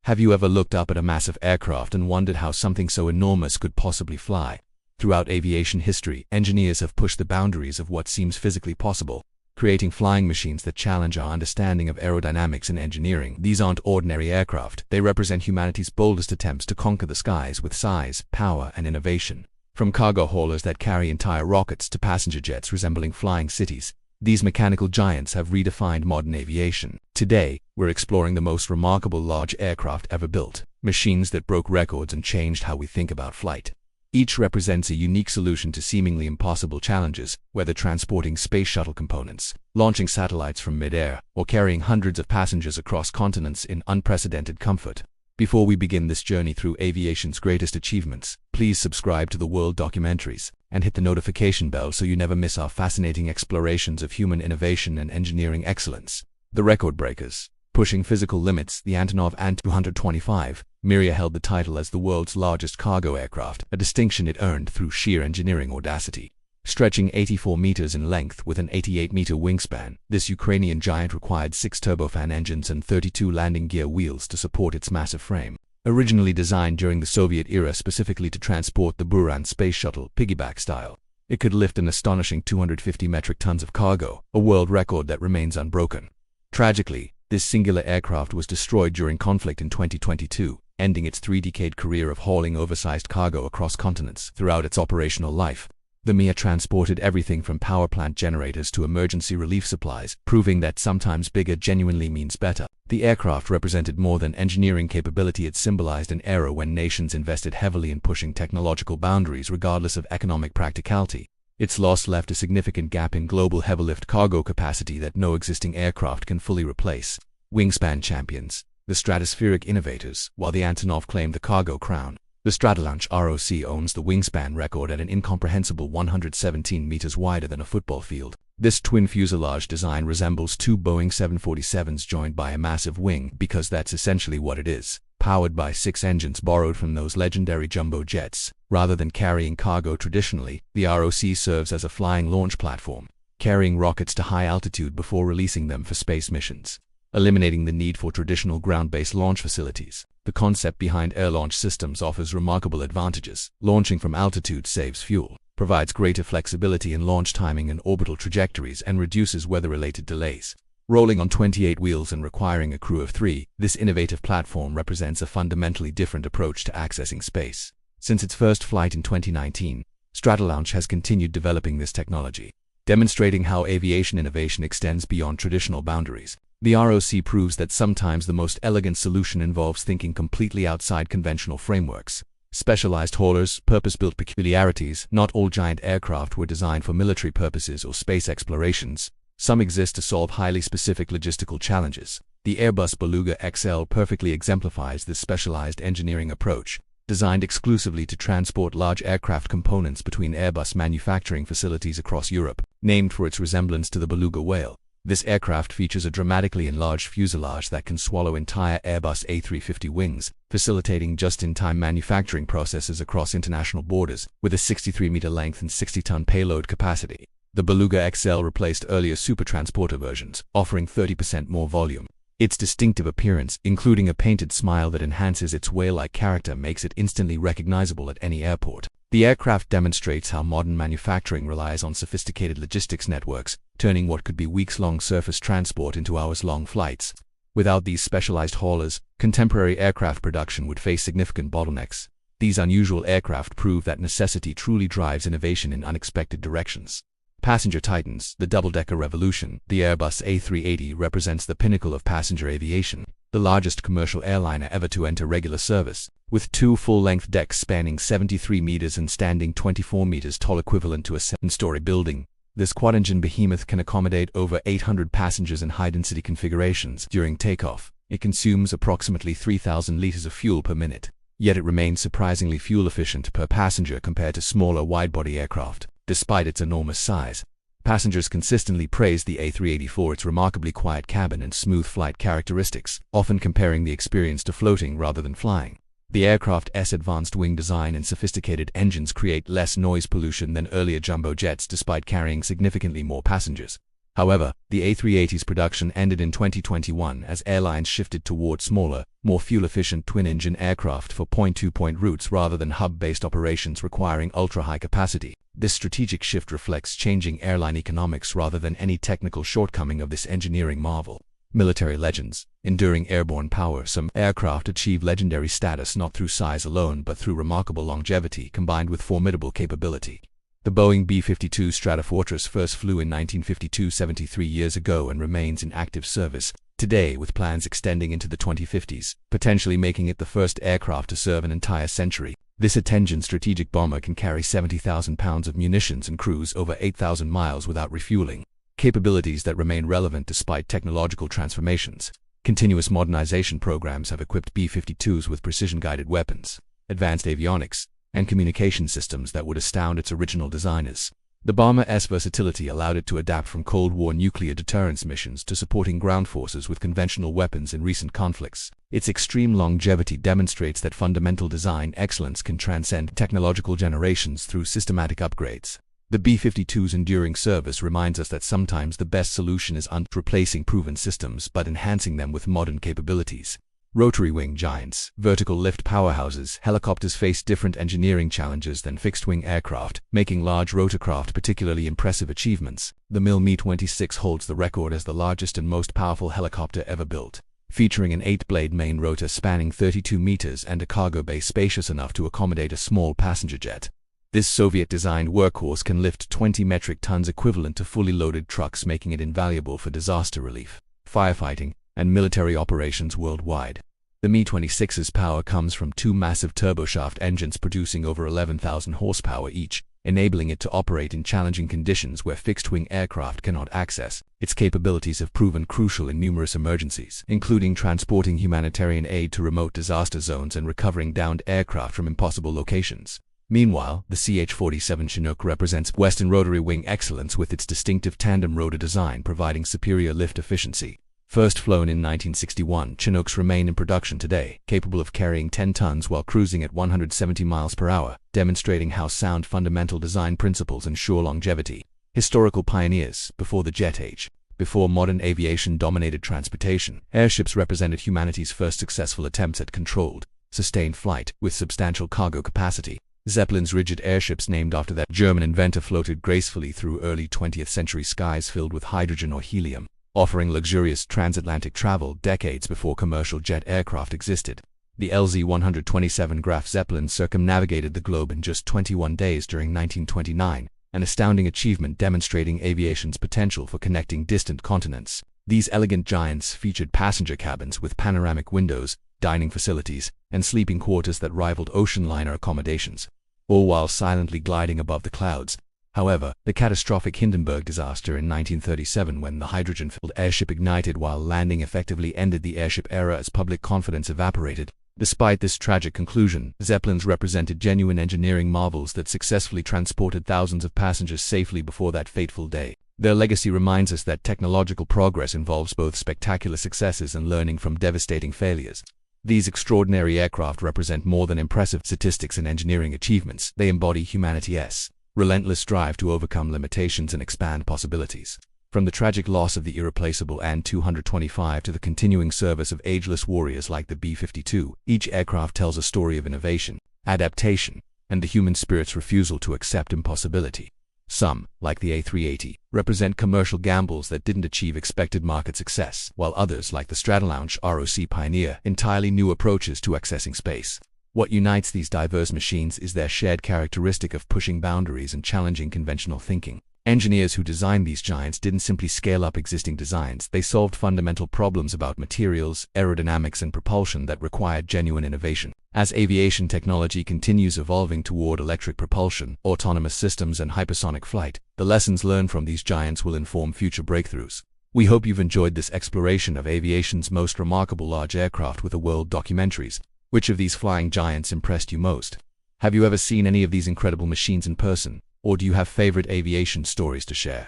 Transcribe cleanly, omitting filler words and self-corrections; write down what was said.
Have you ever looked up at a massive aircraft and wondered how something so enormous could possibly fly? Throughout aviation history, engineers have pushed the boundaries of what seems physically possible, creating flying machines that challenge our understanding of aerodynamics and engineering. These aren't ordinary aircraft. They represent humanity's boldest attempts to conquer the skies with size, power, and innovation. From cargo haulers that carry entire rockets to passenger jets resembling flying cities, these mechanical giants have redefined modern aviation. Today, we're exploring the most remarkable large aircraft ever built, machines that broke records and changed how we think about flight. Each represents a unique solution to seemingly impossible challenges, whether transporting space shuttle components, launching satellites from mid-air, or carrying hundreds of passengers across continents in unprecedented comfort. Before we begin this journey through aviation's greatest achievements, please subscribe to the World Documentaries and hit the notification bell so you never miss our fascinating explorations of human innovation and engineering excellence. The record breakers. Pushing physical limits, the Antonov An-225 held the title as the world's largest cargo aircraft, a distinction it earned through sheer engineering audacity. Stretching 84 meters in length with an 88-meter wingspan, this Ukrainian giant required 6 turbofan engines and 32 landing gear wheels to support its massive frame. Originally designed during the Soviet era specifically to transport the Buran space shuttle piggyback style, it could lift an astonishing 250 metric tons of cargo, a world record that remains unbroken. Tragically, this singular aircraft was destroyed during conflict in 2022, ending its 3-decade career of hauling oversized cargo across continents. Throughout its operational life, the MiA transported everything from power plant generators to emergency relief supplies, proving that sometimes bigger genuinely means better. The aircraft represented more than engineering capability. It symbolized an era when nations invested heavily in pushing technological boundaries regardless of economic practicality. Its loss left a significant gap in global heavy-lift cargo capacity that no existing aircraft can fully replace. Wingspan champions, the stratospheric innovators. While the Antonov claimed the cargo crown, the Stratolaunch Roc owns the wingspan record at an incomprehensible 117 meters wider than a football field. This twin fuselage design resembles two Boeing 747s joined by a massive wing, because that's essentially what it is. Powered by 6 engines borrowed from those legendary jumbo jets. Rather than carrying cargo traditionally, the ROC serves as a flying launch platform, carrying rockets to high altitude before releasing them for space missions, eliminating the need for traditional ground-based launch facilities. The concept behind air launch systems offers remarkable advantages. Launching from altitude saves fuel, provides greater flexibility in launch timing and orbital trajectories, and reduces weather-related delays. Rolling on 28 wheels and requiring a crew of 3, this innovative platform represents a fundamentally different approach to accessing space. Since its first flight in 2019, Stratolaunch has continued developing this technology, demonstrating how aviation innovation extends beyond traditional boundaries. The ROC proves that sometimes the most elegant solution involves thinking completely outside conventional frameworks. Specialized haulers, purpose-built peculiarities. Not all giant aircraft were designed for military purposes or space explorations. Some exist to solve highly specific logistical challenges. The Airbus Beluga XL perfectly exemplifies this specialized engineering approach, designed exclusively to transport large aircraft components between Airbus manufacturing facilities across Europe. Named for its resemblance to the beluga whale, this aircraft features a dramatically enlarged fuselage that can swallow entire Airbus A350 wings, facilitating just-in-time manufacturing processes across international borders. With a 63-meter length and 60-ton payload capacity, the Beluga XL replaced earlier supertransporter versions, offering 30% more volume. Its distinctive appearance, including a painted smile that enhances its whale-like character, makes it instantly recognizable at any airport. The aircraft demonstrates how modern manufacturing relies on sophisticated logistics networks, turning what could be weeks-long surface transport into hours-long flights. Without these specialized haulers, contemporary aircraft production would face significant bottlenecks. These unusual aircraft prove that necessity truly drives innovation in unexpected directions. Passenger titans, the double-decker revolution. The Airbus A380 represents the pinnacle of passenger aviation, the largest commercial airliner ever to enter regular service. With 2 full-length decks spanning 73 meters and standing 24 meters tall, equivalent to a 7-story building, this quad-engine behemoth can accommodate over 800 passengers in high-density configurations. During takeoff, it consumes approximately 3,000 liters of fuel per minute, yet it remains surprisingly fuel-efficient per passenger compared to smaller wide-body aircraft. Despite its enormous size, passengers consistently praise the A380 for its remarkably quiet cabin and smooth flight characteristics, often comparing the experience to floating rather than flying. The aircraft's advanced wing design and sophisticated engines create less noise pollution than earlier jumbo jets despite carrying significantly more passengers. However, the A380's production ended in 2021 as airlines shifted toward smaller, more fuel-efficient twin-engine aircraft for point-to-point routes rather than hub-based operations requiring ultra-high capacity. This strategic shift reflects changing airline economics rather than any technical shortcoming of this engineering marvel. Military legends. Enduring airborne power. Some aircraft achieve legendary status not through size alone but through remarkable longevity combined with formidable capability. The Boeing B-52 Stratofortress first flew in 1952, 73 years ago, and remains in active service today with plans extending into the 2050s, potentially making it the first aircraft to serve an entire century. This 10-engine strategic bomber can carry 70,000 pounds of munitions and cruise over 8,000 miles without refueling, capabilities that remain relevant despite technological transformations. Continuous modernization programs have equipped B-52s with precision-guided weapons, advanced avionics, and communication systems that would astound its original designers. The bomber's versatility allowed it to adapt from Cold War nuclear deterrence missions to supporting ground forces with conventional weapons in recent conflicts. Its extreme longevity demonstrates that fundamental design excellence can transcend technological generations through systematic upgrades. The B-52's enduring service reminds us that sometimes the best solution is not replacing proven systems but enhancing them with modern capabilities. Rotary wing giants. Vertical lift powerhouses. Helicopters face different engineering challenges than fixed-wing aircraft, making large rotorcraft particularly impressive achievements. The Mi-26 holds the record as the largest and most powerful helicopter ever built, featuring an 8-blade main rotor spanning 32 meters and a cargo bay spacious enough to accommodate a small passenger jet. This Soviet-designed workhorse can lift 20 metric tons equivalent to fully loaded trucks, making it invaluable for disaster relief, firefighting, and military operations worldwide. The Mi-26's power comes from two massive turboshaft engines producing over 11,000 horsepower each, enabling it to operate in challenging conditions where fixed-wing aircraft cannot access. Its capabilities have proven crucial in numerous emergencies, including transporting humanitarian aid to remote disaster zones and recovering downed aircraft from impossible locations. Meanwhile, the CH-47 Chinook represents Western rotary wing excellence with its distinctive tandem rotor design providing superior lift efficiency. First flown in 1961, Chinooks remain in production today, capable of carrying 10 tons while cruising at 170 miles per hour, demonstrating how sound fundamental design principles ensure longevity. Historical pioneers. Before the jet age, before modern aviation dominated transportation, airships represented humanity's first successful attempts at controlled, sustained flight with substantial cargo capacity. Zeppelin's rigid airships, named after that German inventor, floated gracefully through early 20th century skies filled with hydrogen or helium, offering luxurious transatlantic travel decades before commercial jet aircraft existed. The LZ-127 Graf Zeppelin circumnavigated the globe in just 21 days during 1929, an astounding achievement demonstrating aviation's potential for connecting distant continents. These elegant giants featured passenger cabins with panoramic windows, dining facilities, and sleeping quarters that rivaled ocean liner accommodations, all while silently gliding above the clouds. However, the catastrophic Hindenburg disaster in 1937, when the hydrogen-filled airship ignited while landing, effectively ended the airship era as public confidence evaporated. Despite this tragic conclusion, Zeppelins represented genuine engineering marvels that successfully transported thousands of passengers safely before that fateful day. Their legacy reminds us that technological progress involves both spectacular successes and learning from devastating failures. These extraordinary aircraft represent more than impressive statistics and engineering achievements. They embody humanity's relentless drive to overcome limitations and expand possibilities. From the tragic loss of the irreplaceable An-225 to the continuing service of ageless warriors like the B-52, each aircraft tells a story of innovation, adaptation, and the human spirit's refusal to accept impossibility. Some, like the A380, represent commercial gambles that didn't achieve expected market success, while others, like the Stratolaunch Roc, pioneer entirely new approaches to accessing space. What unites these diverse machines is their shared characteristic of pushing boundaries and challenging conventional thinking. Engineers who designed these giants didn't simply scale up existing designs, they solved fundamental problems about materials, aerodynamics, and propulsion that required genuine innovation. As aviation technology continues evolving toward electric propulsion, autonomous systems, and hypersonic flight, the lessons learned from these giants will inform future breakthroughs. We hope you've enjoyed this exploration of aviation's most remarkable large aircraft with the world documentaries. Which of these flying giants impressed you most? Have you ever seen any of these incredible machines in person, or do you have favorite aviation stories to share?